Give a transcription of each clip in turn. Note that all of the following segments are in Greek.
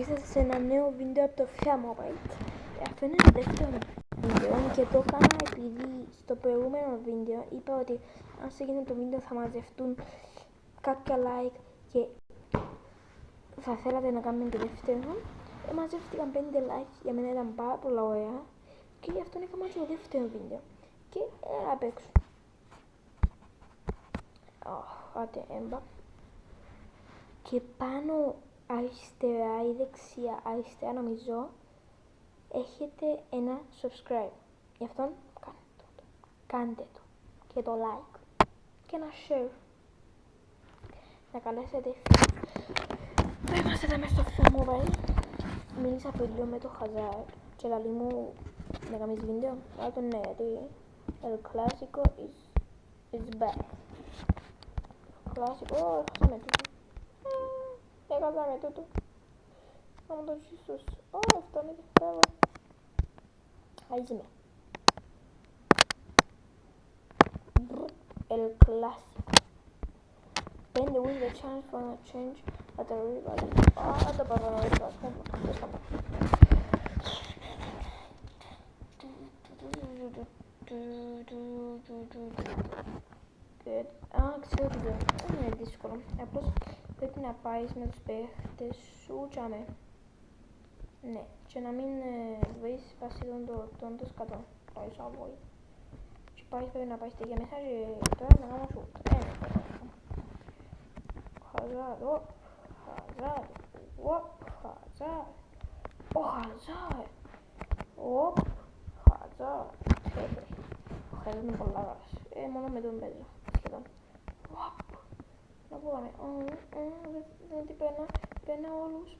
σας σε ένα νέο βίντεο από το Theamobile. Αυτό είναι το δεύτερο βίντεο και το έκανα επειδή στο προηγούμενο βίντεο είπα ότι αν σε εκείνο το βίντεο θα μαζευτούν κάποια like και θα θέλατε να κάνουμε και δεύτερο. Μαζεύτηκαν 5 likes, για μένα ήταν πάρα πολλά ωραία και γι' αυτό έκανα και το δεύτερο βίντεο. Και απ' έξω. Άτε έμπα. Και πάνω αριστερά ή δεξιά, αριστερά νομίζω, έχετε ένα subscribe. Γι' αυτό κάντε το. Και το like. Και ένα share. Να καλέσετε φίλους. Δεν είμαστε εδώ μες στο Theamobile. Μίλησα λίγο με το Hazard. Και λαλί μου να κάνεις βίντεο. Αλλά το ναι, γιατί el clásico is back. Clásico, έχασαμε τούτο. Έχασαμε τούτο. Πάμε το Jesus. Αυτό είναι και πράγμα. Άιζουμε. El clásico. Then there will be a chance for a change at the rival. Το παρανόησα. Ξέρω ότι δεν είναι δύσκολο. Απλώς πρέπει να πάεις με τους παίχτες σου τσάμε. Ναι, και να μην βρεις πάση το σκατό. Πάει σαν βόλ. Και πρέπει να πάεις τέτοια μέσα και τώρα να κάνω σου. Χαζάρ, Χαζάρ, Χαζάρ, Χαζάρ, Χαζάρ. Ο Χαζάρ είναι πολλά γάρας. Μόνο με τον παίζω. Σχεδόν. Να πούγαμε. Δεν την παίρνα όλους.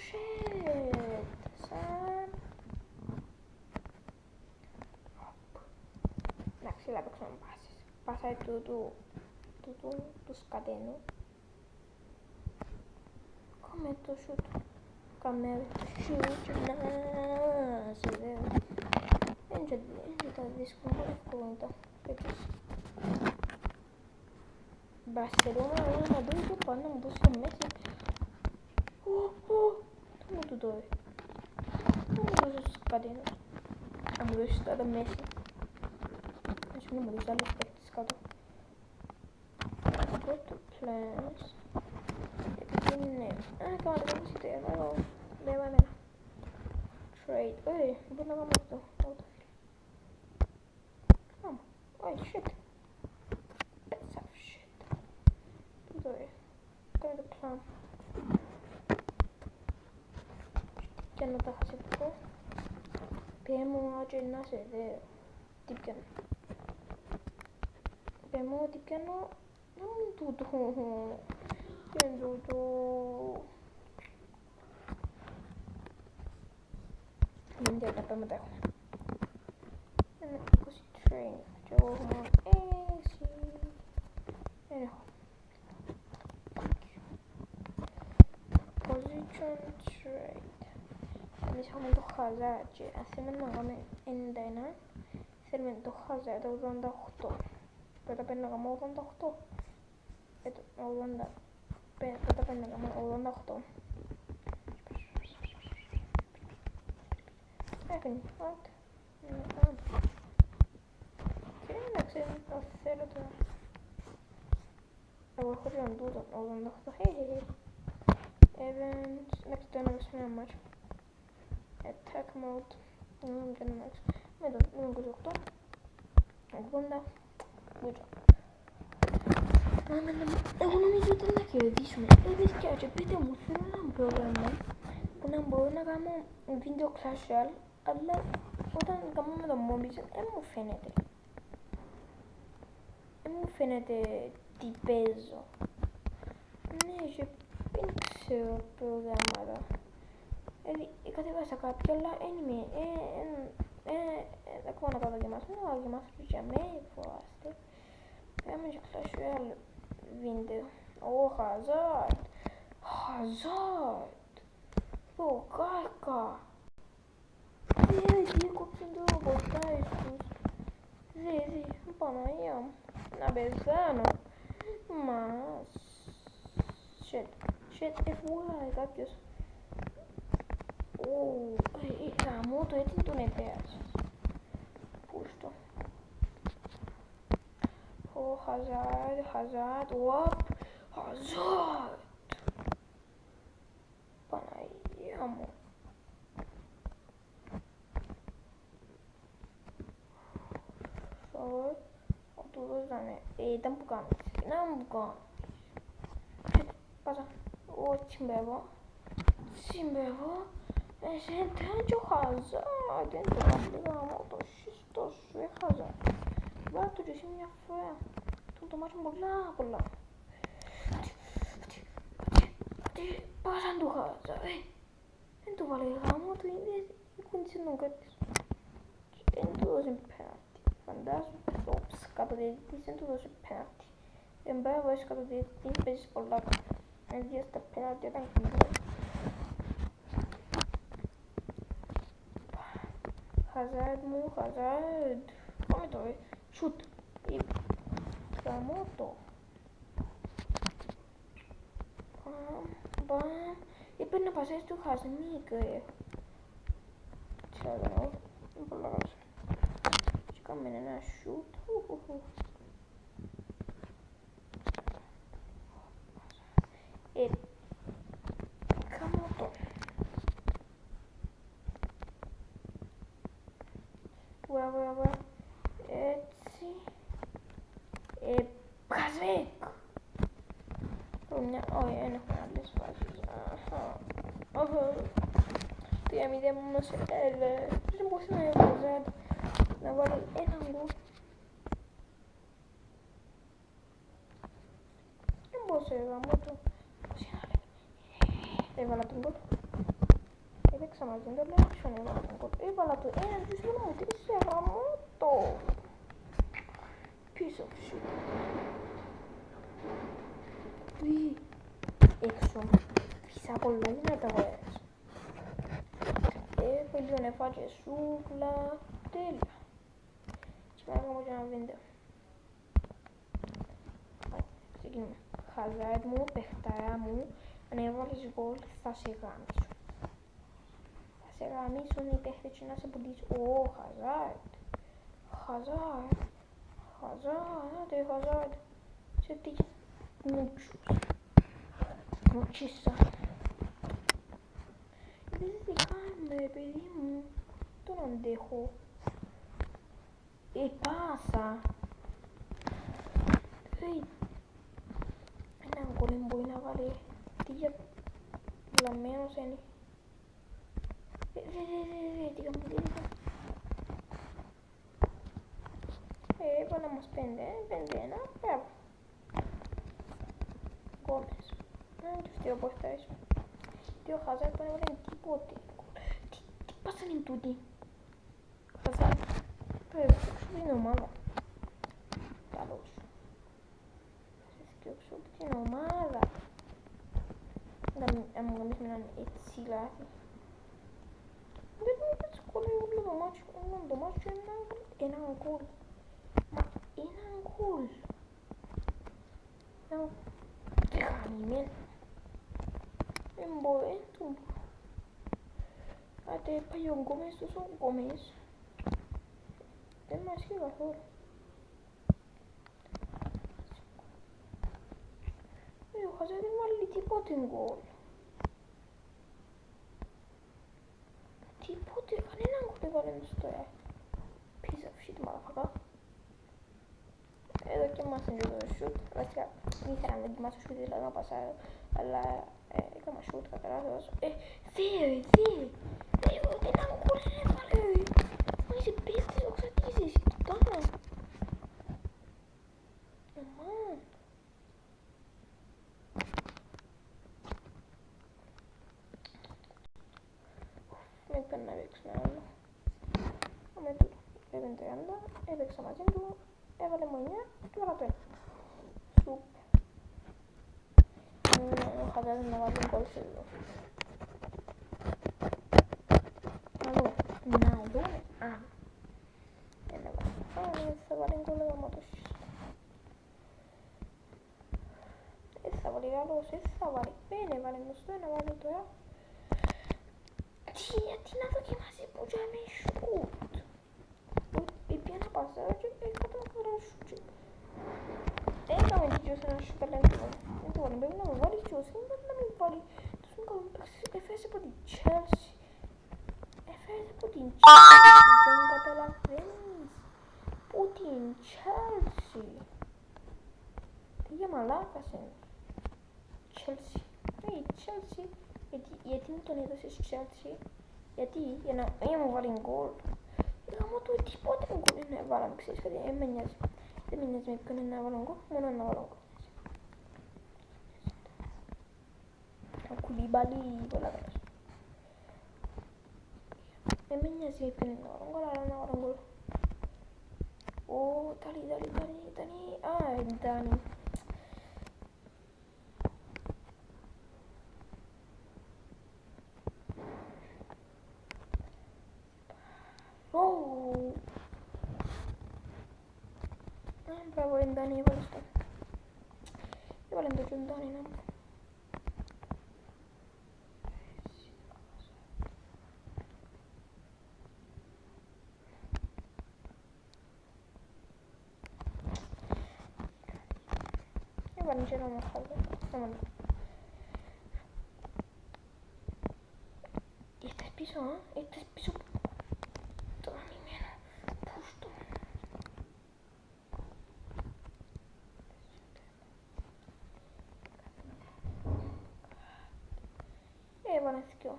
Shit. Σαν. Εντάξει, θα παίξουμε πάσες. Πάσα του σκατένου. Κάμε το σούτ. Κάμε το σούτ. Να σε δέω. Είναι τα δύσκολα, πολύ εύκολο είναι τα παίξεις. Μπαρσελόνα είναι να δω το πάνω να μου δώσει το μέση. Τι μου του δώσει. Δεν μου δώσεις κάτι ένας. Αν μου δώσεις τώρα το μέση. Έτσι μην μου δώσεις άλλες παίκτες κάτω. Go to plans. Επειδή είναι. Κάμα το κάνεις είτε εδώ. Δεν va εμένα. Trade. Μπορεί να κάνουμε αυτό. Άμα. Shit. Πέτσα shit. Τι το κάνε το πλάν. Και να τα χάσει αυτό. Πέ μου άτσε να σε δέω. Τι πιάνω. Πέ μου ότι πιάνω. Τούτο. Τι είναι τούτο. Δεν τα πράγματα έχουμε. Ένα 20 train. Και εγώ έχω μόνο εσύ. Δεν έχω. Position trade. Εμείς έχουμε το Hazard και αν θέλουμε να κάνουμε 91, θέλουμε το Hazard το 88. Πρώτα πρέπει να κάνουμε 88. Πρώτα πρέπει να κάνουμε 88. Έφυγε. Και εντάξει, το θέλω τώρα. Εγώ έχω τον τούτο, 88. Events, next το ένα βασίλειο μάτσο. Attack mode. Και ένα μάτσο. Με το 28. 80. Good job. Εγώ νομίζω ότι να κερδίσουμε. Παιδιά, και πείτε μου, θέλω ένα πρόγραμμα που να μπορώ να κάνω βίντεο Clash Royale, αλλά όταν κάνουμε το Mobile δεν μου φαίνεται. Δεν μου φαίνεται τι παίζω. Ναι, και δεν ξέρω προγράμματα. Κατέβασα κάποια, αλλά ακόμα να κάνω δοκιμάσω. Να δοκιμάσω και για μένα φοβάστε. Πάμε και Clash Royale βίντεο. Hazard! Hazard! Το κάρκα! Τι έκοψε το πορτάρι τους. Παναγία μου. Να πεθάνω. Shit. Shit, βγάλε κάποιος. Γαμώ το, έτσι τον επέρασες. Πούστο. Χαζάρτ, ουαπ, Χαζάρτ. Παναγία μου. Του δώσανε, ήταν που κάνεις, να μου κάνεις. Πάσα, τσιμπεύω, εσύ τέτοιο Χαζάρτ, δεν το κάνει γάμο, το σύστο σου, Χαζάρτ. Βάλε το και εσύ μια φορά, το μάτσο πολλά. Πάσαν του Χαζάρτ, δεν το βάλε γάμο, το είναι κουντσί τον κάτω. Δεν του δώσε πέναλτι, φαντάζομαι πεθόψ, κατοδιαιτητής δεν του δώσε πέναλτι. Δεν πάει να βάζεις κατοδιαιτητή, παίζεις πολλά καλά. Έτσι στα πέναλτι ήταν κουμπό. Χαζάρτ μου, Χαζάρτ. Πάμε τώρα, σουτ. Γαμώ το. Μπαμ. Έπαιρνε να πασές του Χασμίκ. Ξέρω, είναι πολλά καλός. Και κάνουμε ένα σουτ. Γαμώ το. Βουα. Έτσι. Χασμίκ. Όχι, δεν έχουμε άλλες φάσεις. Τι αμυδία μου μας έλε. Δεν μπορούσε να έβαζε να βάλει έναν γκολ. Δεν μπορούσε να γάμω του. Έβαλα τον γκολ. Έπαιξα μαζί το λέω, ποιον έβαλα τον γκολ. Έβαλα το έναν τους μόνο τι σε γάμω το. Piece of shit. Έξω. Φυσά πολλά δυνατά γοές. Λίγο νεφάτια σούκλα. Τέλεια. Και να κάνουμε και ένα βίντεο. Ξεκινούμε. Χαζάρτ μου, παιχταρά μου. Αν έβαλες γκολ θα σε γάμισω. Θα σε γάμισουν οι παίχτες και να σε πουλήσω. Χαζάρτ. Χαζάρτ. Σε τι μουτσίσα. Δεν τι κάνουμε, παιδί μου. Τον αντέχω. Πάσα. Έναν γκολ μπορεί να βάλει. Τι για βλαμμένος είναι. Τι κάνουμε. Έβαλα μας 5-1, μπράβο. Γκόμες. Και φταίω πως θες. Τι ο Χαζάρτ δεν έβαλε τίποτε. Τι πάσαν είναι τούτοι. Χαζάρτ. Πρέπει να φτιάξω την ομάδα. Καλώς. Θα φτιάξω την ομάδα. Αν μου κάνεις με έναν έτσι λάθη. Δεν μου είπες κολλάει όλο το μάτσο. Όλο το μάτσο είναι έναν γκολ. Μα έναν γκολ. Τι χαμημένο. Δεν μπορεί, Άντε πάει ο Γκόμες τόσο Γκόμες. Δεν μ' ασχεί καθόλου. Ο Χαζάρτ δεν βάλει τίποτε γκολ. Τίποτε, κανέναν γκολ δεν βάλει μες τώρα. Piece of shit, motherfucker. Εδώ και μας είναι το shoot. Βασικά, δεν ήθελα να δοκιμάσω shoot, δηλαδή να πασάρω. Αλλά έκανα shoot κατά λάθος. Έναν γκολ δεν έβαλε. Μα είσαι παίχτης, το ξατήσεις. Κοιτάω. Αμάν. Με παίρνει να παίξουμε άλλο. Με τούτο. Έπαιρνε 30, έπαιξα μαζί του, έβαλε μου 9 και έβαλα το 1. Σουπ. Χαζάρτ να βάλει γκολ σε εδώ. Να δούμε αν θα βάλει γκολ εδώ μότος. Θα βάλει γάλος, θα βάλει 5. δεν έβαλε γνωστό, να βάλει τώρα. Γιατί να δοκιμάσει που για με σούτ. Είπε ένα πασάρα και έκανα ένα σούτ. Έκαμε και ποιος ένα σούτ αλέγχο. Λοιπόν, πρέπει να με βάλει ποιος, δεν πρέπει να με βάλει. Τους μου καλούν παίξεις, έφερες από την Chelsea. Έφερες από την Chelsea, δεν καταλαβαίνεις. Που την Chelsea. Για μαλάκας είναι. Chelsea. Η Chelsea. Γιατί μου τον έδωσες Chelsea. Γιατί, για να μου βάλει γκολ. Γάμο του, τίποτε γκολ είναι να βάλαμε, ξέρεις κάτι, δεν με νοιάζει. Δεν με νοιάζει με ποιον είναι να βάλω γκολ, μόνο να βάλω γκολ. Ο Κουλίμπαλι, πολλά καλώς. Δεν με νοιάζει με ποιον είναι να βάλω γκολ, αλλά να βάλω γκολ. Ω, Ντάνι, Ντάνι. Bravo, Ντάνι, έβαλες το. Έβαλε το και ο Ντάνι να μου. Έβαλε και να μου χάλε. Ήρθες πίσω, ήρθες πίσω. Το ανημένο. Πούστο. Έβαλε θκυο.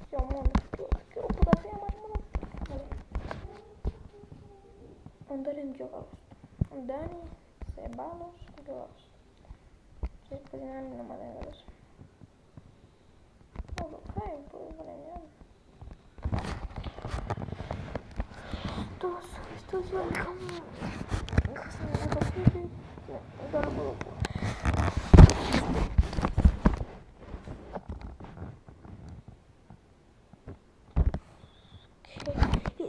Θκυο μόνο, θκυο που τα θέα μας μόνο θκυο. Ο Ντάνι είναι πιο καλός. Ο Ντάνι, Σεμπάλος, είναι πιο καλός. Ξέρεις πως είναι άλλη ομάδα είναι καλός. Ο Λουκάι που έβαλε μια άλλη. Στος welcome. Χάσαμε ένα παιχνίδι. Τώρα μπορώ.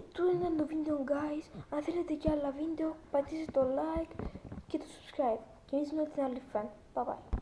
Αυτό ήταν το βίντεο guys. Αν θέλετε και άλλα βίντεο πατήστε το like και το subscribe. Και εμείς με την άλλη fan. Bye bye.